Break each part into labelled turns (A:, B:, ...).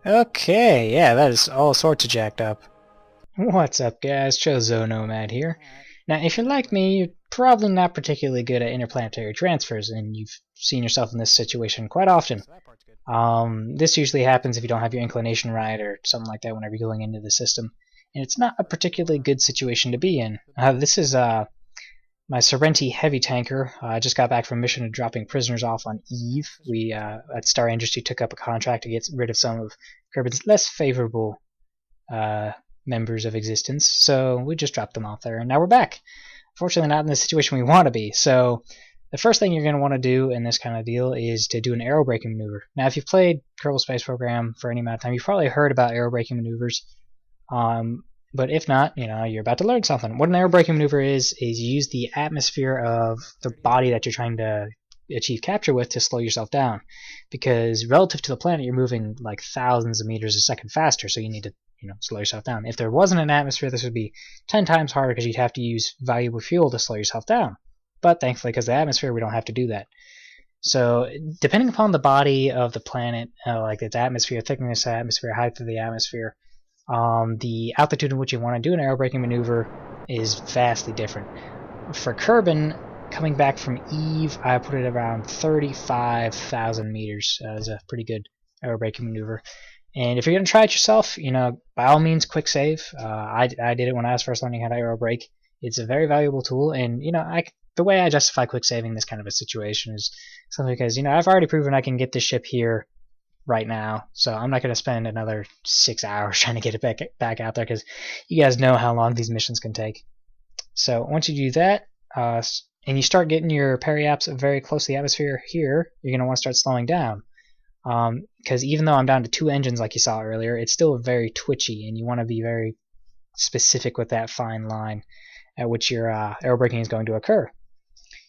A: Okay, yeah, that is all sorts of jacked up. What's up, guys? Chozo Nomad here. Now, if you're like me, you're probably not particularly good at interplanetary transfers, and you've seen yourself in this situation quite often. This usually happens if you don't have your inclination right or something like that whenever you're going into the system, and it's not a particularly good situation to be in. This is my Sorrenti heavy tanker. I just got back from a mission of dropping prisoners off on Eve. We at Star Industry took up a contract to get rid of some of Kerbin's less favorable uh, members of existence, so we just dropped them off there, and now we're back. Fortunately, not in the situation we want to be. So the first thing you're going to want to do in this kind of deal is to do an aerobraking maneuver. Now, if you've played Kerbal Space Program for any amount of time, you've probably heard about aerobraking maneuvers. But if not, you're about to learn something. What an aerobraking maneuver is you use the atmosphere of the body that you're trying to achieve capture with to slow yourself down. Because relative to the planet, you're moving like thousands of meters a second faster, so you need to slow yourself down. If there wasn't an atmosphere, this would be 10 times harder because you'd have to use valuable fuel to slow yourself down. But thankfully, because of the atmosphere, we don't have to do that. So depending upon the body of the planet, like its atmosphere, thickness of the atmosphere, height of the atmosphere, the altitude in which you want to do an aerobraking maneuver is vastly different. For Kerbin, coming back from Eve, I put it around 35,000 meters as a pretty good aerobraking maneuver. And if you're going to try it yourself, by all means, quick save. I did it when I was first learning how to aerobrake. It's a very valuable tool, and the way I justify quick saving this kind of a situation is simply because I've already proven I can get this ship here right now, so I'm not going to spend another 6 hours trying to get it back out there because you guys know how long these missions can take. So once you do that, and you start getting your periaps very close to the atmosphere here, you're going to want to start slowing down. Because even though I'm down to 2 engines like you saw earlier, it's still very twitchy, and you want to be very specific with that fine line at which your aerobraking is going to occur.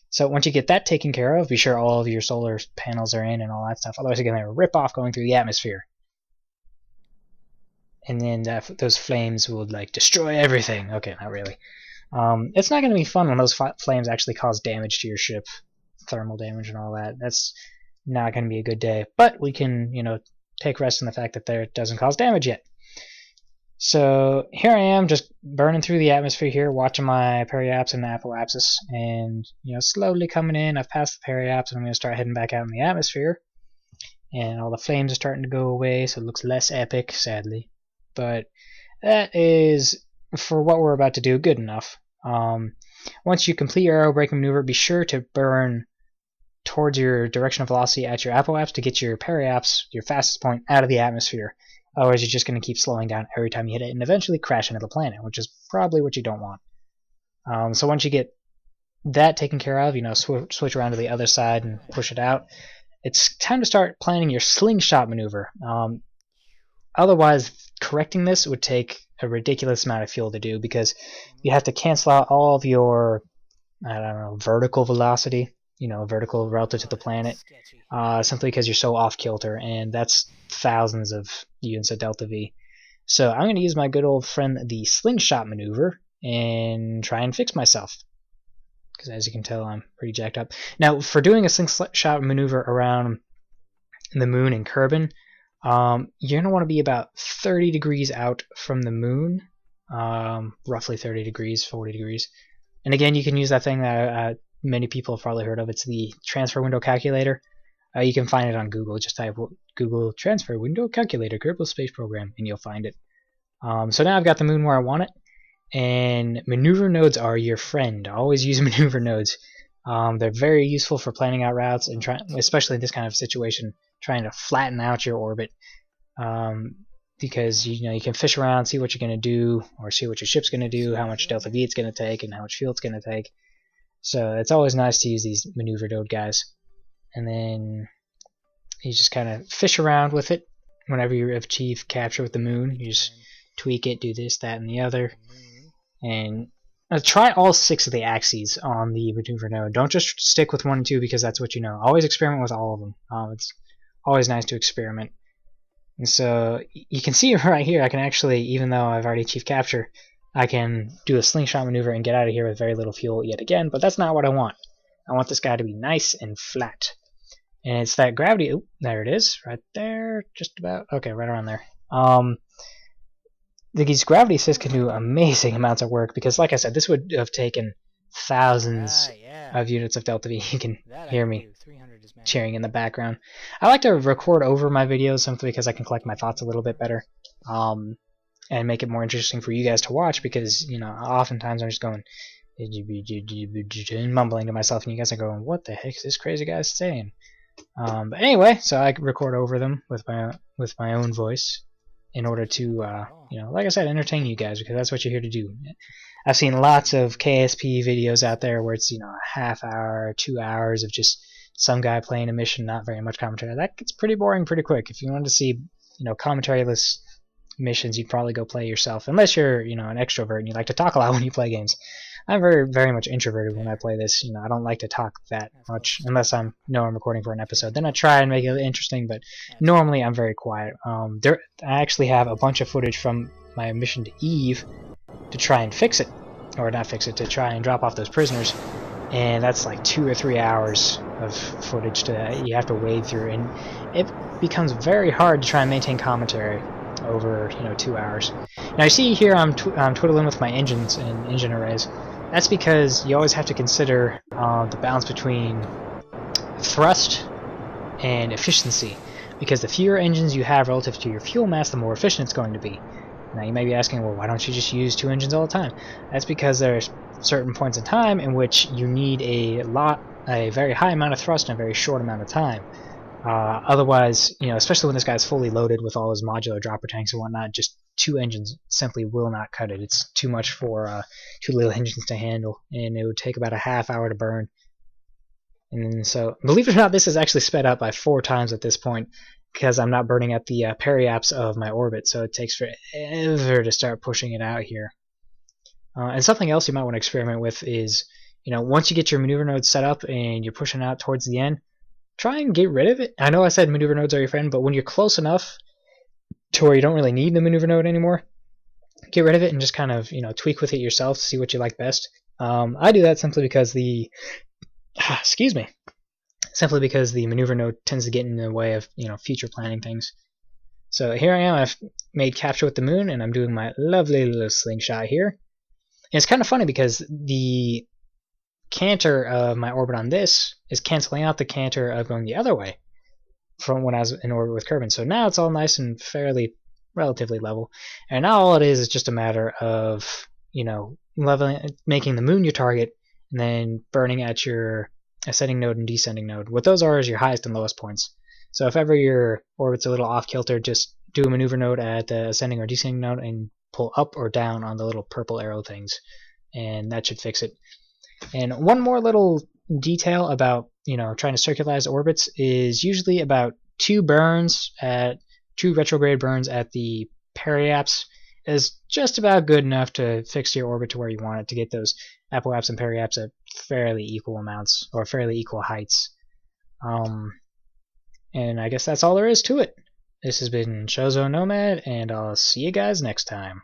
A: So once you get that taken care of, be sure all of your solar panels are in and all that stuff. Otherwise, you're going to rip off going through the atmosphere. And then those flames will destroy everything. Okay, not really. It's not going to be fun when those flames actually cause damage to your ship, thermal damage and all that. That's not going to be a good day. But we can, take rest in the fact that it doesn't cause damage yet. So here I am, just burning through the atmosphere here, watching my periaps and apoapsis, and slowly coming in. I've passed the periaps, and I'm going to start heading back out in the atmosphere. And all the flames are starting to go away, so it looks less epic, sadly. But that is, for what we're about to do, good enough. Once you complete your aerobraking maneuver, be sure to burn towards your direction of velocity at your apoaps to get your periaps, your fastest point, out of the atmosphere. Otherwise, you're just going to keep slowing down every time you hit it and eventually crash into the planet, which is probably what you don't want. So once you get that taken care of, switch around to the other side and push it out, it's time to start planning your slingshot maneuver. Otherwise, correcting this would take a ridiculous amount of fuel to do because you have to cancel out all of your, vertical velocity, vertical relative to the planet, simply because you're so off kilter, and that's thousands of units of delta V. So I'm going to use my good old friend the slingshot maneuver and try and fix myself, because as you can tell, I'm pretty jacked up. Now, for doing a slingshot maneuver around the moon in Kerbin, you're going to want to be about 30 degrees out from the moon, roughly 30 degrees, 40 degrees. And again, you can use that thing that many people have probably heard of. It's the transfer window calculator. You can find it on Google. Just type Google transfer window calculator Kerbal Space Program, and you'll find it. So now I've got the moon where I want it, and maneuver nodes are your friend. Always use maneuver nodes. They're very useful for planning out routes, and especially in this kind of situation, trying to flatten out your orbit. Because you can fish around, see what you're going to do, or see what your ship's going to do, how much delta V it's going to take, and how much fuel it's going to take. So it's always nice to use these maneuver node guys. And then you just kind of fish around with it. Whenever you achieve capture with the moon, you just tweak it, do this, that, and the other. And try all 6 of the axes on the maneuver node. Don't just stick with 1 and 2 because that's what you know. Always experiment with all of them. It's always nice to experiment. And so you can see right here, I can actually, even though I've already achieved capture, I can do a slingshot maneuver and get out of here with very little fuel yet again, but that's not what I want. I want this guy to be nice and flat. And it's that gravity. Oop, there it is, right there, just about. Okay, right around there. These gravity assists can do amazing amounts of work because, like I said, this would have taken thousands of units of Delta V. You can hear me cheering in the background. I like to record over my videos simply because I can collect my thoughts a little bit better, and make it more interesting for you guys to watch because, you know, oftentimes I'm just going mumbling to myself and you guys are going, what the heck is this crazy guy saying? But anyway, so I record over them with my own voice in order to, you know, like I said, entertain you guys because that's what you're here to do. I've seen lots of KSP videos out there where it's, you know, a half hour, 2 hours of just some guy playing a mission, not very much commentary. That gets pretty boring pretty quick. If you wanted to see, you know, commentary-less missions, you'd probably go play yourself, unless you're, you know, an extrovert and you like to talk a lot when you play games. I'm very much introverted when I play this. You know, I don't like to talk that much unless I'm recording for an episode. Then I try and make it interesting, but normally I'm very quiet. I actually have a bunch of footage from my mission to Eve to try and fix it, or not fix it, to try and drop off those prisoners, and that's like 2 or 3 hours of footage you have to wade through, and it becomes very hard to try and maintain commentary over, you know, 2 hours. Now you see here I'm twiddling with my engines and engine arrays. That's because you always have to consider the balance between thrust and efficiency, because the fewer engines you have relative to your fuel mass, the more efficient it's going to be. Now you may be asking, well, why don't you just use 2 engines all the time? That's because there's certain points in time in which you need a very high amount of thrust in a very short amount of time. Otherwise, you know, especially when this guy's fully loaded with all his modular dropper tanks and whatnot, just 2 engines simply will not cut it. It's too much for 2 little engines to handle, and it would take about a half hour to burn. And so, believe it or not, this is actually sped up by 4 times at this point, because I'm not burning at the periaps of my orbit, so it takes forever to start pushing it out here. And something else you might want to experiment with is, you know, once you get your maneuver node set up and you're pushing out towards the end, try and get rid of it. I know I said maneuver nodes are your friend, but when you're close enough to where you don't really need the maneuver node anymore, get rid of it and just kind of, you know, tweak with it yourself to see what you like best. I do that simply because simply because the maneuver node tends to get in the way of, you know, future planning things. So here I am, I've made capture with the moon, and I'm doing my lovely little slingshot here. And it's kind of funny because the canter of my orbit on this is canceling out the canter of going the other way from when I was in orbit with Kerbin. So now it's all nice and relatively level. And now all it is just a matter of, you know, making the moon your target, and then burning at your ascending node and descending node. What those are is your highest and lowest points. So if ever your orbit's a little off kilter, just do a maneuver node at the ascending or descending node and pull up or down on the little purple arrow things, and that should fix it. And one more little detail about, you know, trying to circularize orbits is usually about 2 retrograde burns at the periaps is just about good enough to fix your orbit to where you want it, to get those apoaps and periaps at fairly equal amounts, or fairly equal heights. And I guess that's all there is to it. This has been Chozo Nomad, and I'll see you guys next time.